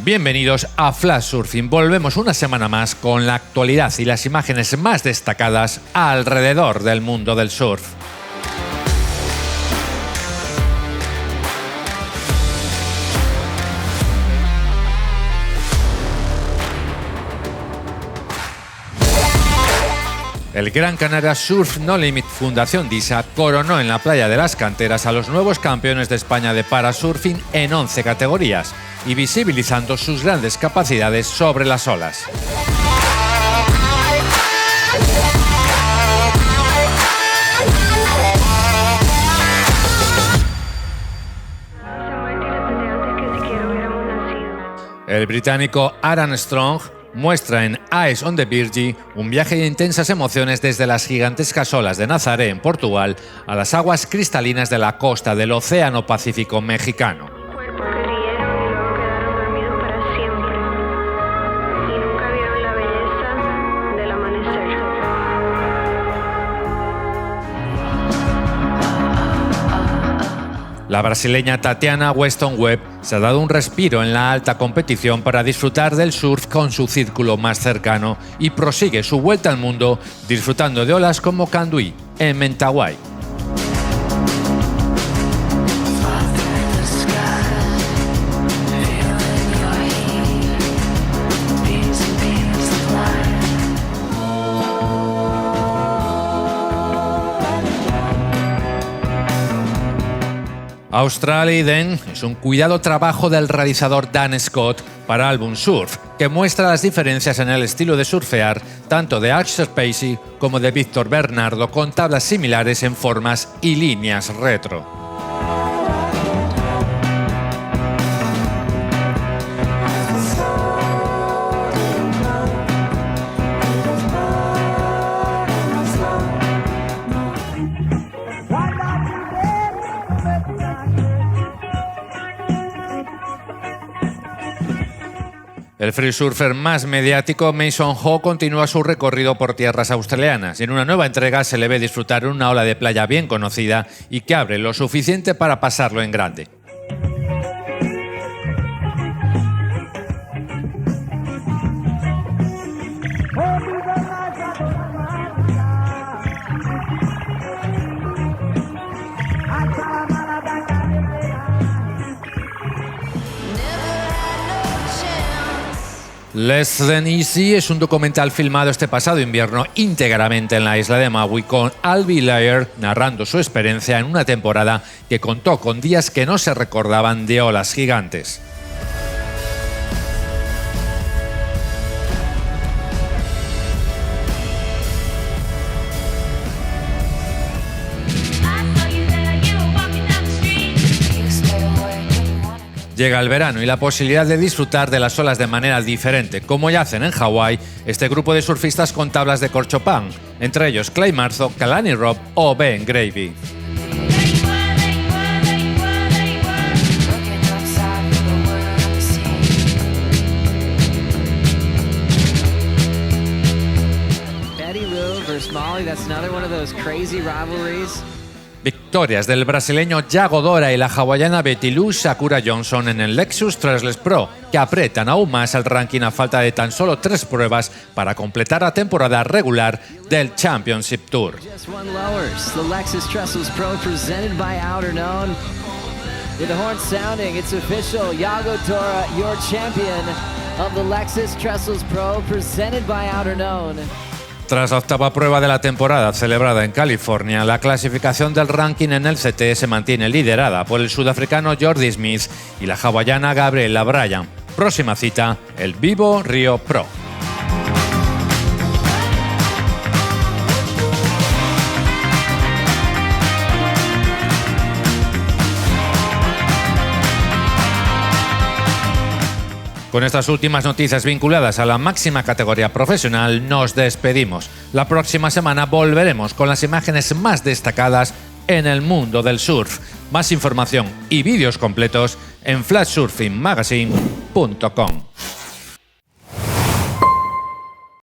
Bienvenidos a Flash Surfing. Volvemos una semana más con la actualidad y las imágenes más destacadas alrededor del mundo del surf. El Gran Canaria Surf No Limit Fundación DISA coronó en la playa de las Canteras a los nuevos campeones de España de parasurfing en 11 categorías y visibilizando sus grandes capacidades sobre las olas. El británico Aaron Strong muestra en Eyes on the Virgin un viaje de intensas emociones desde las gigantescas olas de Nazaré en Portugal a las aguas cristalinas de la costa del Océano Pacífico mexicano. La brasileña Tatiana Weston Webb se ha dado un respiro en la alta competición para disfrutar del surf con su círculo más cercano y prosigue su vuelta al mundo disfrutando de olas como Canduí en Mentawai. Australia Den es un cuidado trabajo del realizador Dan Scott para Album Surf, que muestra las diferencias en el estilo de surfear tanto de Axel Pacey como de Víctor Bernardo, con tablas similares en formas y líneas retro. El free surfer más mediático, Mason Ho, continúa su recorrido por tierras australianas y en una nueva entrega se le ve disfrutar en una ola de playa bien conocida y que abre lo suficiente para pasarlo en grande. Less Than Easy es un documental filmado este pasado invierno íntegramente en la isla de Maui, con Albi Lair narrando su experiencia en una temporada que contó con días que no se recordaban de olas gigantes. Llega el verano y la posibilidad de disfrutar de las olas de manera diferente, como ya hacen en Hawái este grupo de surfistas con tablas de corchopán, entre ellos Clay Marzo, Kalani Robb o Ben Gravy. Victorias del brasileño Yago Dora y la hawaiana Betty Lou Sakura Johnson en el Lexus Trestless Pro, que apretan aún más el ranking a falta de tan solo 3 pruebas para completar la temporada regular del Championship Tour. Tras la octava prueba de la temporada celebrada en California, la clasificación del ranking en el CT se mantiene liderada por el sudafricano Jordi Smith y la hawaiana Gabriela Bryan. Próxima cita, el Vivo Rio Pro. Con estas últimas noticias vinculadas a la máxima categoría profesional, nos despedimos. La próxima semana volveremos con las imágenes más destacadas en el mundo del surf. Más información y vídeos completos en flashsurfingmagazine.com.